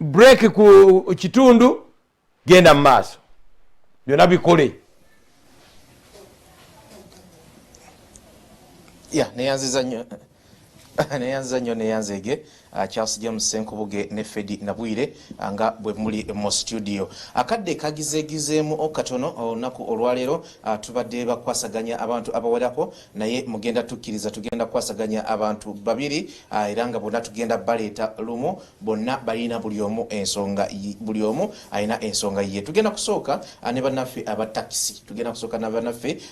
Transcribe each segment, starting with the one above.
break ku kitundu genda mu maaso byonna bikole. Neyanziza nnyo neyanzege Charles James Senkubuge ne Fedi Nabwire nga bwe muli mu studio. Akadde kagizegizeemu okatono olunaku olwaleero tubadde bakwasaganya abantu abawerako naye mugenda tukkiriza tugenda kwasaganya abantu babiri era nga bonna tugenda baleeta lumu bonna balina buli omu alina ensonga ye. Tugenda kusooka ne bannaffe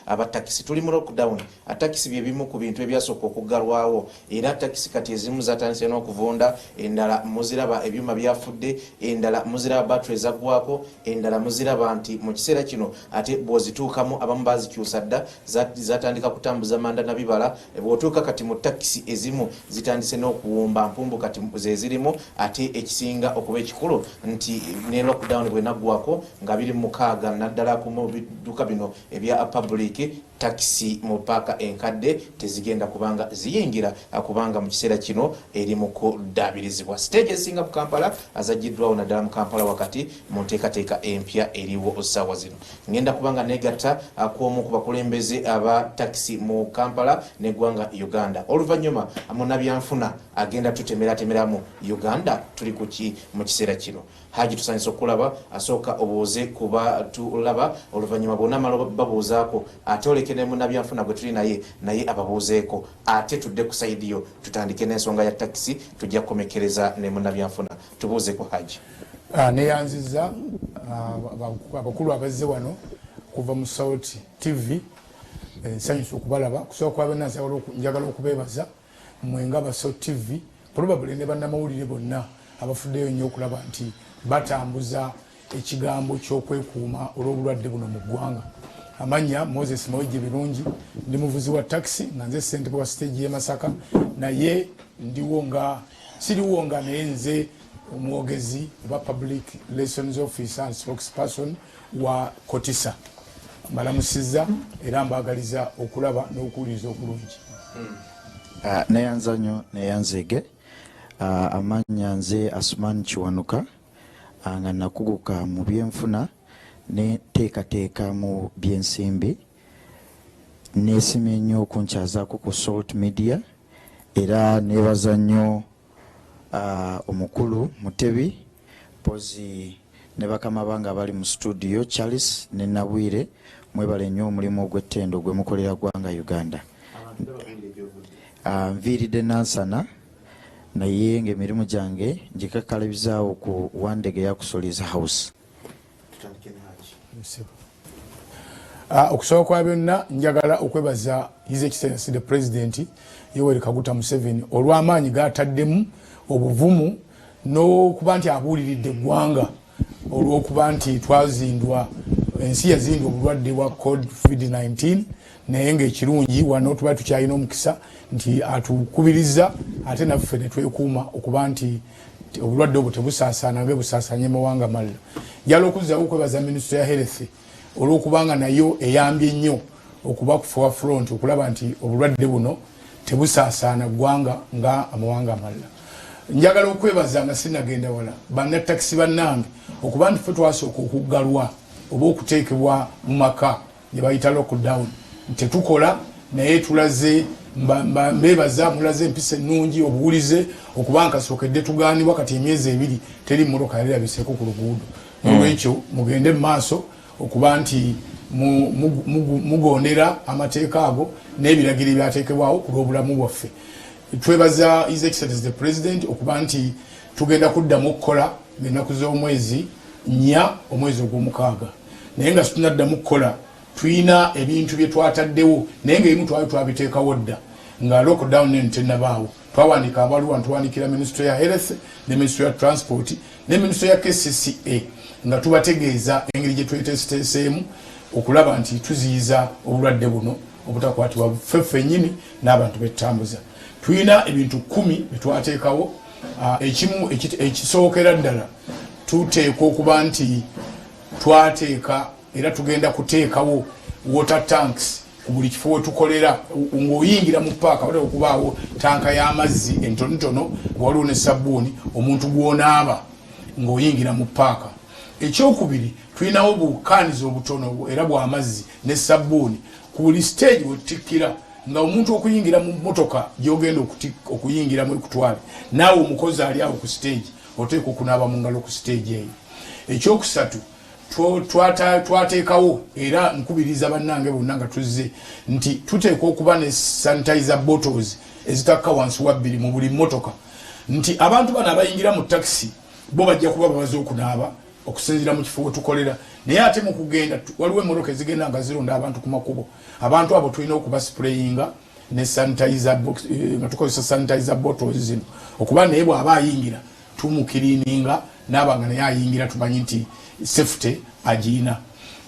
abatakisi tuli mu lockdown. Atakisi bye bimu ku bintu ebyasooka okuggalwawo era takisi kati ezimu zatandise n'okuvunda endala muziraba ebyuma byafudde endala muziraba battery zaggwako endala muziraba nti mu kiseera kino ate bwozituukamu abamu bazikyusa dda zatandika kutambuza manda na bibala bw'otuuka kati mu takisi ezimu zitandise n'okuwumba mpumbu kati ze zirimu ate ekisinga okuba ekikulu nti ne lockdown bwe naggwako nga 26 naddala ku biduka bino ebya public takisi mu paaka enkadde tezigenda kubanga ziyingira kubanga mu kiseera kino eri mu kudabirizibwa. Stage esinga mu Kampala azajjiddwawo naddala mu Kampala wakati mu nteekateeka empya eriwo ssaawa zino. Ngenda kubanga negatta kw'omu ku bakulembeze aba takisi mu Kampala n'eggwanga Uganda. Oluvannyuma munnabyanfuna agenda tutemeratemeramu Uganda tuli ku ki mu kiseera kino. Haji tusanyisa okulaba asooka obuuze kuba tulaba oluvannyuma bonna amala babuuzaako ate oleke ne munnabyanfuna gwe tuli naye ababuuzeeko ate tudde ku sayidi yo tutandike n'ensonga ya takisi tujja kukomekereza ne munnabyanfuna tubuuzeeko Haji. Neyanziza abakulu abazze wano kuva mu Salt TV nsanyusa okubalaba kusooka kwabena njagala okubeebaza mwenga aba Salt TV probably ne bannamawulire bonna abafuddeyo nnyo okulaba nti batambuza ekigambo ky'okwekuuma olw'obulwadde buno mu ggwanga. Amanya Moses Mawejje Birungi ndi muvuzi wa taxi nga nze ssentebe wa stage y'e Masaka naye siriwo nga naye nze omwogezi wa Public Relations Officer and Spokesperson wa Kotisa. Mbalamusizza era mbaagaliza okulaba n'okuwuliriza okulungi. Neyanza nnyo neyanzege amanya nze Asuman Kiwanuka nga nakuguka mu byenfuna ne teekateeka mu byensimbi neesimye nnyo okunkyazaako ku Salt Media era neebaza nnyo omukulu Mutebi Pozi ne bakama bange abali mu studio Charles ne Nabwire mwebale nnyo omulimu ogw'ettendo gwe mukolera ggwanga Uganda. Nviiridde Nansana naye ng'emirimu gyange ngikakkalabizaawo ku Wandege ya Kusoliza House. Okusooka kwa byonna njagala okwebaza His Excellency the President Yoweri Kaguta Museveni olw'amaanyi g'ataddemu obuvumu n'okuba nti abuuliridde eggwanga olw'okuba nti twazindwa ensi yazindwa obulwadde bwa COVID-19 naye ng'ekirungi wano tuba tukyalina omukisa nti atukubiriza ate naffe ne twekuuma okuba nti obulwadde obwo tebusaasaana nga busaasaanye mawanga malala. Njagala okuzzaako okwebaza Minisitule ya Health olw'okubanga nayo eyambye nnyo okuba ku forefront okulaba nti obulwadde buno tebusaasaana ggwanga nga amawanga amalala. Njagala okwebaza nga sinagenda wala bannatakisi bannange okuba nti ffe twasooka okuggalwa oba okuteekebwa mu maka gye bayita lockdown tetukola naye tulaze mbebaza mulaze empisa ennungi obuwulize okuba nkasookedde tugaanibwa kati emyezi 2 teri mmotoka yali yabiseeko ku luguudo. Olwekyo mugende mu maaso okuba nti mugondera amateeka ago n'ebiragiro ebyateekebwawo ku lw'obulamu bwaffe. Twebaza His Excellency the President okuba nti tugenda kuddamu okukola ng'ennaku z'omwezi 4 omwezi ogw'omukaaga naye nga situnaddamu kukola tuyina ebintu bye twataddewo naye ng'ebimu twali twabiteekawo dda nga lockdown neno tennabaawo. Twawandiika abaluwa ntwandikira Ministry ya Health ne Ministry ya Transport ne Ministry ya KCCA nga tubategeeza engeri gye twetesiteeseemu okulaba nti tuziyiza obulwadde buno obutakwatibwa ffeffe nnyini n'abantu bettambuza. Tuyina ebintu 10 bye twateekawo. Ekimu ekisookera ddala tuteekwa okuba nti twateeka era tugenda kuteekawo water tanks ku buli kifo tukolera ng'oyingira mu paaka waliwo okubaawo tanka y'amazzi entonotono waliwo ne sabbuuni omuntu gw'onaaba ng'oyingira mu paaka. Ekyokubiri tulinawo bukaanizi obutono era bw'amazzi ne sabbuuni ku buli stage wetutikkira nga omuntu okuyingira mu motoka gy'ogenda okuyingiramu ekutwale naawe omukozi ali awo ku stage oteeka okunaaba mu ngalo ku stage eyo. Ekyokusatu twateekawo era nkubiriza bannange bonna nga tuzze nti tuteeka okuba ne sanitizer bottles ezitakka wansi wa 2 mu buli motoka nti abantu bano abayingira mu taxi bo bajja kuba babaze okunaaba okusinzira mu kifo wetukolera naye ate mu kugenda waliwo emmotoka ezigenda nga zironda abantu ku makubo abantu abo tulina okuba sprayinga ne sanitizer box nga tukozesa sanitizer bottles zino okuba naye bw'aba ayingira tumukiriininga n'abanga naye ayingira tumanyi nti safety agiina.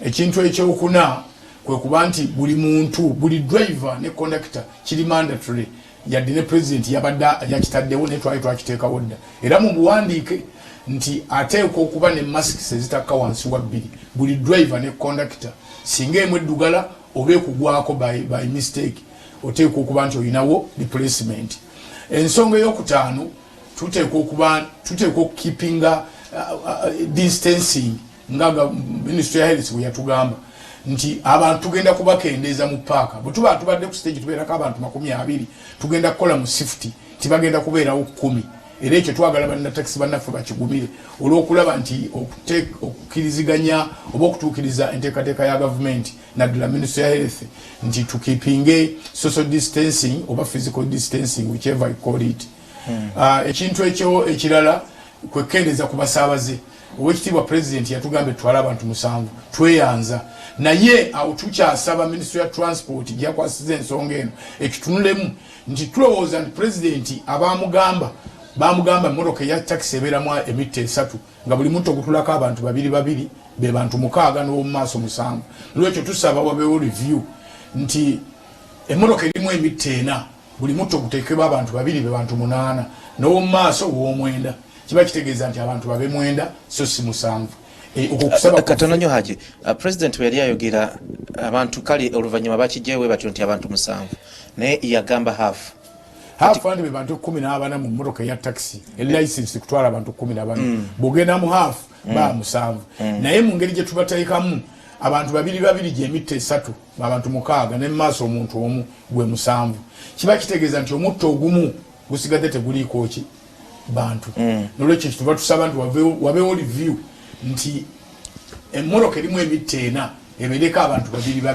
Ekintu ekyokuna kwe kuba nti buli muntu buli driver ne conductor kiri mandatory yadde ne president yabadde yakitaddewo ne twakiteekawo dda era mu buwandiike nti ateekwa okuba ne masks ezitakka wansi wa 2 buli driver ne conductor singa emu eddugala oba ekugwako by mistake oteekwa okuba nti olinawo replacement. Ensonga ey'okutaano tuteekwa okukeepinga distancing ngaga Ministry of Health bwe yatugamba nti abantu tugenda kubakendeeza mu paaka bwe tuba tubadde ku stage tubeerako abantu 20 tugenda kukola mu shift tibagenda kubeerawo 10 era ekyo twagala bannataxi bannaffe bakigumire olw'okulaba nti okukkiriziganya oba okutuukiriza enteekateeka ya gavumenti naddala Ministry of Health nti tukeepinge social distancing oba physical distancing whichever you call it. Ekintu ekyo ekirala kwekendeeza ku basaabaze Oweekitiibwa President yatugambye tutwale abantu 7 tweyanza naye awo tukyasaba Ministry of Transport gyakwasiza ensonga eno ekitunulemu nti tulowooza nti President bamugamba emmotoka eya taxi ebeeramu emita 3 nga buli muntu okutulako abantu 2 be bantu 6 n'omu maaso 7. Lwekyo tusaba wabeewo review nti emmotoka erimu emita 4 buli muntu okuteekebwa abantu 2 be bantu 8 n'omu maaso w'omwenda kiba kitegeeza nti abantu babe 9 so si 7. Okukusaba katono nnyo Haji President we yali ayogera abantu kale oluvannyuma bakijjeewe batyo nti abantu 7 naye yagamba half fund be bantu 14 mu mmotoka ya taxi license kutwala abantu 14 bogenda mu half ba 7 naye mu ngeri gye tubateekamu abantu 2 gy'emita 3 abantu 6 ne maaso omuntu omu gwe 7 kiba kitegeeza nti omutto ogumu gusigadde teguliiko ki bantu nolwekyo tuba tusaba nti wabeewo review nti emmoloka erimu emita 4 ebeereko abantu 2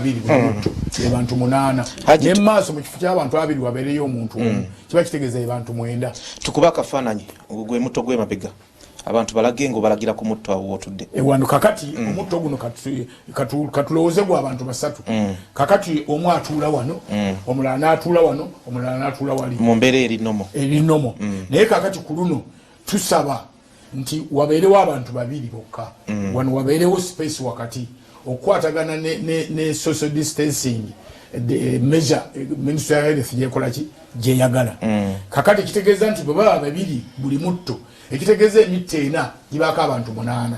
abantu 8 ne maaso mu kifo ky'abantu 2 wabeereyo omuntu omu kiba kitegeeza abantu 9. Tukuba akafaananyi gwe mutto gw'emabega abantu balage ngo balagira ku mutto awo wotudde wano kakati omutto guno katulowooze gwa abantu 3 kakati omu atuula wano omulala n'atuula wano omulala n'atuula wali mu mbeera erinomo naye kakati ku luno tusaba nti wabeerewo abantu 2 bokka wano wabeerewo space wakati okukwatagana ne social distancing measure Ministry of Health gyekola ki gyeyagala kakati kitegeeza nti bwe baba 2 buli mutto ekitegeeza emita 4 gibaako abantu 8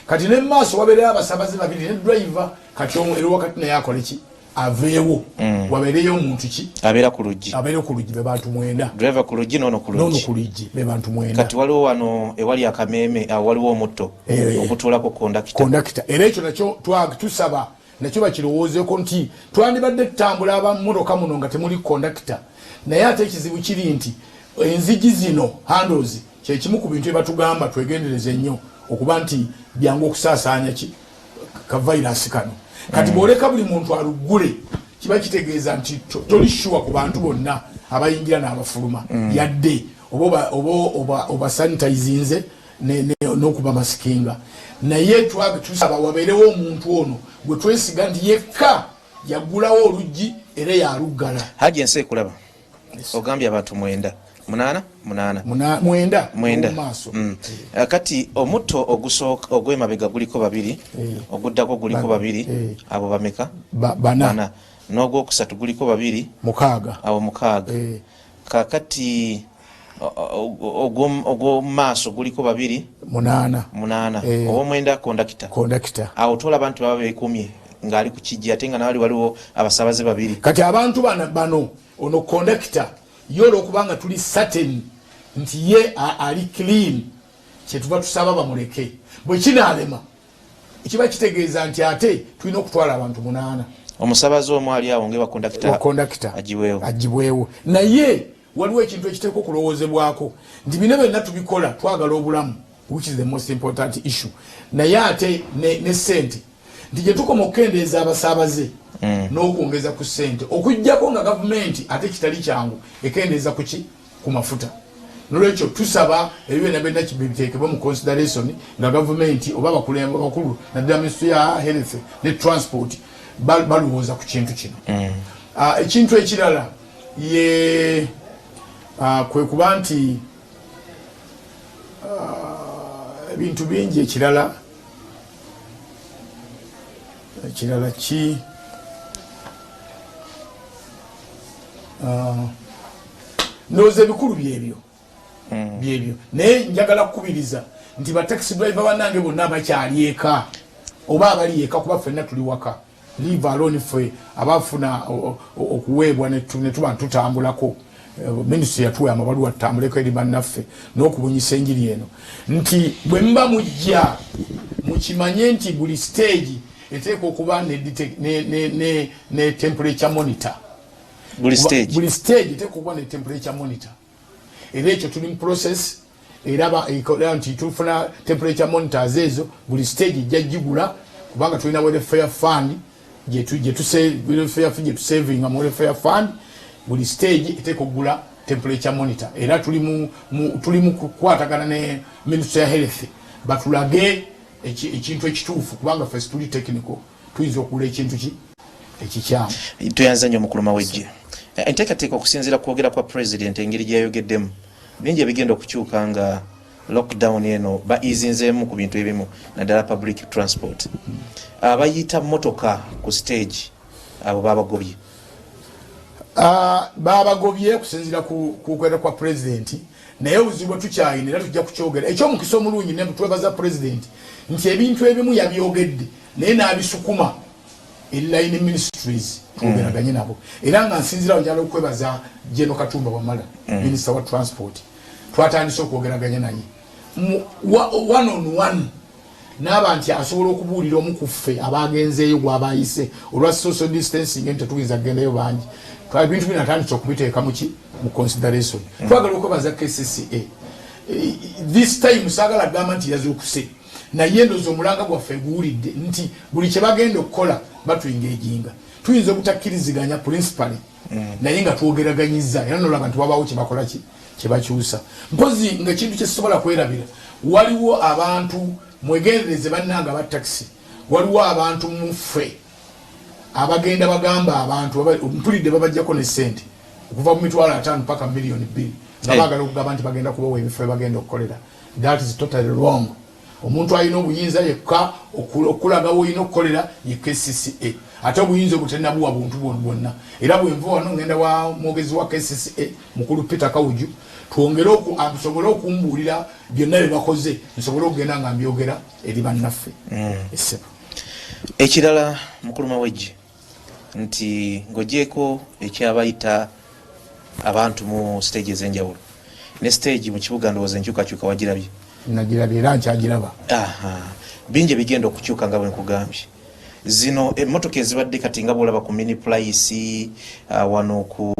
kati ne maaso wabeereyo abasabaze 2 ne driver kati era wakati naye akole ki aveewo wabeereyo omuntu ki abeera ku luggi be bantu 9 driver ku luggi nono ku luggi be bantu 9 kati waliwo wano ewali akameeme waliwo omutto okutuulako conductor era ekyo nakyo tusaba nakyo bakirowoozeeko nti twandibadde tutambula abammotoka muno nga temuli conductor naye ate ekizibu kiri nti enzigi zino handles kyekimu ku bintu ebatugamba twegendereze ennyo okuba nti byangu okusaasaanya ka virus kano kati bwoleka buli muntu aluggule kiba kitegeeza nti toli sure ku bantu bonna abayingira n'abafuluma yadde oba sanitizinze n'okuba masikinga naye tusaba wabeerewo omuntu ono gwe twesiga nti yekka yaggulawo oluggi era yaluggala. Haji ensi ekulaba ogambye abantu 9 maaso kati omutto ogusooka ogw'emabega guliko 2 oguddako guliko 2 abo bameka 4 n'ogwokusatu guliko 2 6 abo 6 kakati ogw'omumaaso guliko 2 8 ow'omwenda conductor awo tola abantu baba beekumye ngali ku kijja ate nga nawali waliwo abasabaze babiri. Kati abantu bano ono conductor yolo okubanga tuli certain nti ye ali clean kyetuva tusaba bamuleke bwe kinaalema ekiba kitegeeza nti ate tulina okutwala abantu 8. Omusabaze omu ali awo ngeba conductor agibwewo naye waliwo ekintu ekiteeka okulowoozebwako nti bino byonna tubikola twagala obulamu, which is the most important issue, naye ate ne sente nti gye tukoma okukendeeza abasaabaze n'okwongeza ku sente okujjako nga gavumenti ate kitali kyangu ekendeeza ku mafuta. Nolwekyo tusaba ebyo byonna byonna biteekebwe mu consideration nga gavumenti oba abakulembeze bakulu naddala minisitule ya health ne transport balowooza ku kintu kino. Ekintu ekirala ye kwe kuba nti ebintu bingi ekirala ki ndowooza ebikulu byebyo naye njagala kukubiriza nti bataxi driver bannange bonna abakyali eka oba abali eka kuba ffenna tuli waka leave alone ffe abafuna okuweebwa ne tuba tutambulako minisitule yatuwa amabaluwa tutambuleko eri bannaffe n'okubunyisa enjiri eno nti bwe muba mujja mukimanye nti buli stage eteeka okuba ne temperature monitor. Buli stage eteeka okuba ne temperature monitor. Era ekyo tuli mu process era nti tufuna temperature monitors ezo buli stage ejja gigula kubanga tulina welfare fund gye tusavinga mu welfare fund. Buli stage eteeka okugula temperature monitor era tuli mu kukwatagana ne Ministry ya Health batulage ekintu ekituufu kubanga ffe tuli technical tuyinza okugula ekintu ekikyamu. Tuyanza nnyo Mukuluma w'eggye. Enteekateeka okusinziira kwogera kwa President engeri gyayogeddemu bingi ebigenda okukyuka nga lockdown eno bayizinzeemu ku bintu ebimu naddala public transport. Abayita motoka ku stage abo babagobye. Babagobye kusinziira ku kwogera kwa President naye obuzibu tukyayina era tujja kukyogera ekyomukisa omulungi ne twebaza President nti ebintu ebimu yabyogedde naye n'abisukuma line ministries twogeraganye nabo era nga nsinzira njala okwebaza General Katumba Wamala Minister wa Transport twatandise okwogeraganya naye one on one n'aba nti asobola okubuulira omu ku ffe abagenzeeyo gwabayise olwa social distancing ente tuyinza kugendayo bangi ebintu bino atandise okubiteeka mu consideration. Twagala okwebaza KCCA this time saagala gamba nti yazuukuse naye ndowooza omulanga gwaffe guwulidde nti buli kye bagenda okukola batuyingaejinga tuyinza obutakkiriziganya principally naye nga twogeraganyiza era nolaba nti wabaawo kye bakola kye bakyusa mpozi ng'ekintu kye sisobola kwerabira waliwo abantu mwegendereze bannanga ba taxi waliwo abantu muffe abagenda bagamba abantu mpulidde babajjako ne sente okuva mu mitwalo 5 mpaka miliyoni 2 nga baagala okugamba nti bagenda kubawa ebifo bagenda okukolera. That is totally wrong. Omuntu alina obuyinza yekka okulaga woyina okukolera ye KCCA ate obuyinza obutenabuwa buntu bwonna era bwenva wano ngenda wa mwogezi wa KCCA mukulu Peter Kawuju twongere asobole okumbuulira byonna bye bakoze nsobole okugenda nga mbyogera eri bannaffe. Ekirala Mukuluma w'eggye nti ng'ogyeko ekyabayita abantu mu stage ez'enjawulo ne stage mu kibuga ndowooza enkyukakyuka wagirabye? Nagirabye era nkyagiraba. Bingi bigenda okukyuka nga bwe nkugambye. Zino emmotoka ezibadde kati nga bw'olaba ku mini price wano ku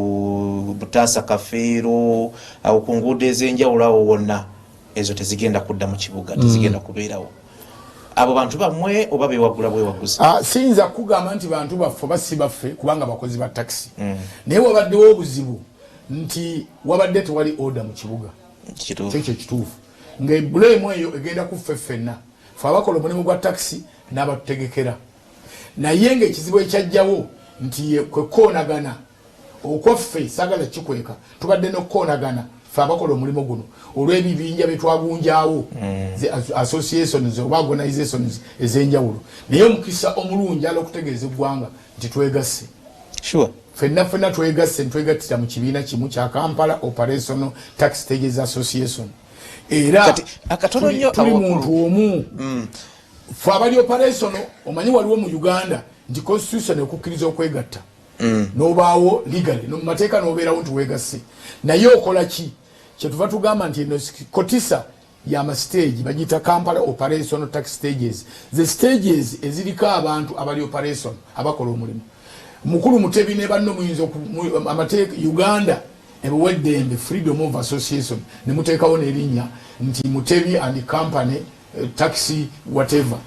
Butaasa Kafeero ku nguudo ez'enjawulo awo wonna ezo tezigenda kudda mu kibuga tezigenda kubeerawo. Abo bantu bamwe oba bewagula bwewaguzi? Siyinza kugamba nti bantu baffe oba si baffe kubanga bakozi ba taxi naye wabaddewo obuzibu nti wabadde tewali order mu kibuga kyekyo kituufu ng'ebulemu eyo egenda kuffe ffenna ffe abakola omulimu gwa taxi n'abatutegekera naye ng'ekizibu ekyajjawo nti kwekoonagana okwaffe saagala kikweka tubadde n'okukoonagana ffe abakola omulimu guno olw'ebibinja bye twagunjaawo associations oba organizations ez'enjawulo naye omukisa omulungi ala okutegeeza eggwanga nti twegasse ffenna twegasse ntwegattira mu kibiina kimu kya Kampala Operational Tax Stages Association era tuli muntu omu ffe abali operational omanyi waliwo mu Uganda nti constitution ekukkiriza okwegatta n'obaawo legally no mateeka n'obeerawo nti weegasse naye okola ki kyetuva tugamba nti eno kotisa y'amastage bagiyita Kampala operational tax stages the stages eziriko abantu abali operation abakola omulimu mukulu Mutebi ne banno muyinza amateeka Uganda ebuweddembe freedom of association ne muteekawo n'erinnya nti Mutebi and company taxi whatever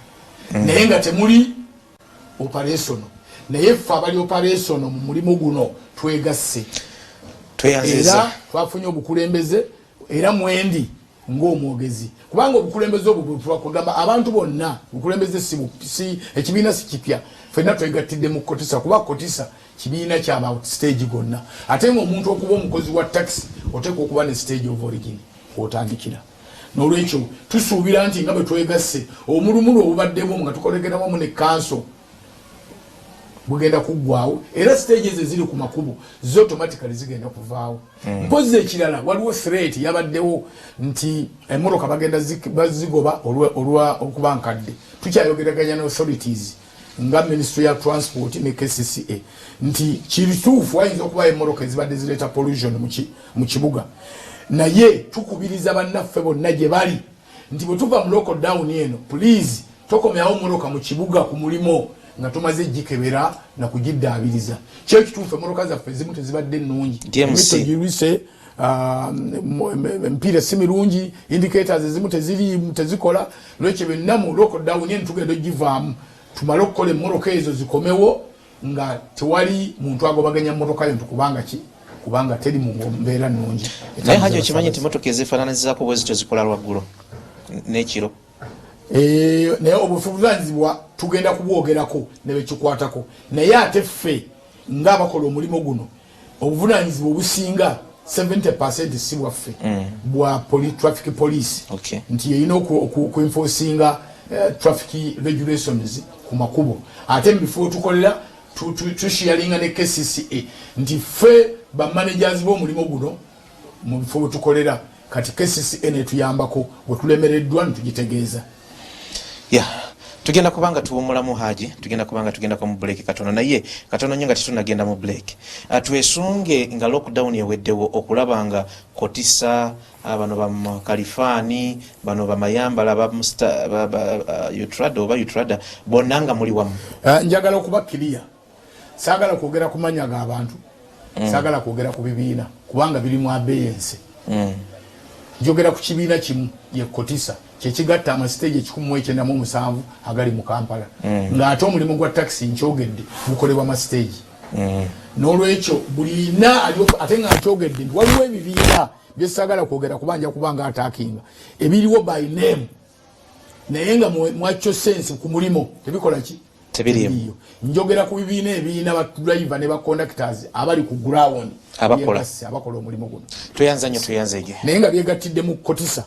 naye nga temuli operation naye ffe abali operation mu mulimu guno twegasse era twafunye obukulembeze era mwendi ng'omwogezi kubanga obukulembeze obwo twakugamba abantu bonna obukulembeze si ekibiina si kipya ffenna twegattidde mu kotisa kuba kotisa kibiina kyaba stage gonna ate ng'omuntu okuba omukozi wa taxi oteeka okuba ne stage of origin kwotandikira n'olwekyo tusuubira nti nga bwe twegasse omulumulo obubaddemu nga tukolekera wamu ne kanso bugenda kuggwawo era stages eziri ku makubo zo automatically zigenda kuvaawo mpozi ekirala waliwo threat yabaddewo nti emmotoka bagenda bazigoba olwa okuba nkadde tukyayogeraganya ne authorities nga ministry ya transport ne KCCA nti kirituufu ayinza okuba emmotoka ezibadde zireeta pollution mu kibuga naye tukubiriza bannaffe bonna gye bali nti bwe tuva mu lockdown eno please tokomyawo emmotoka mu kibuga ku mulimo nga tumaze jikebera na kujiddaabiriza kyo kituufu emmotoka zaffe ezimu tezibadde nnungi girise mpira si mirungi indicators ezimu tezikola lwekyo benna mu lockdown eno tugenda ogivaamu tumale okukola emmotoka ezo zikomewo nga tewali muntu agobaganya emmotoka yo ntukubanga ki kubanga teri mu mbeera nnungi naye hajo okimanyi nti emmotoka ezifaananizaako bwe zityo zikola lwaggulu n'ekiro naye obuvunaanyizibwa tugenda kubwogerako ne bekikwatako naye ate ffe ng'abakola omulimu guno obuvunaanyizibwa obusinga 70% si bwaffe bwa traffic police nti yeyina okuenforcinga traffic regulations ku makubo ate mu bifo tukolera tushiyalinga ne KCCA nti ffe bamanagers b'omulimu guno mu bifo tukolera kati KCCA netuyambako bwe tulemereddwa ntugitegeeza tugenda kubanga tuwumulamu Haji tugenda kubanga tugenda mu break katono naye katono nnyo nga tetunagenda mu break twesunge nga lockdown yeweddewo okulabanga kotisa bano ba Kalifani bano ba Mayambala ba Utrada oba Utrada bonna muli wamu njagala okuba clear saagala kwogera kumanya g'abantu saagala kwogera ku bibiina kubanga biri mu abeyense njogera ku kibiina kimu ye kotisa kyekigatta amastage 197 agali mu Kampala ng'ate omulimu gwa taxi nkyogedde gukolebwa amastage n'olwekyo bulina ate nga nkyogedde nti waliwo ebibiina byesagala kwogera kubanja kubanga atakinga ebiriwo by name naye nga mwakyo sense ku mulimo tebikola ki tebiriyo njogera ku bibiina ebiina ba driver ne ba conductors abali ku ground abakola omulimu guno tweyanza nnyo tweyanzege naye nga byegattidde mu kotisa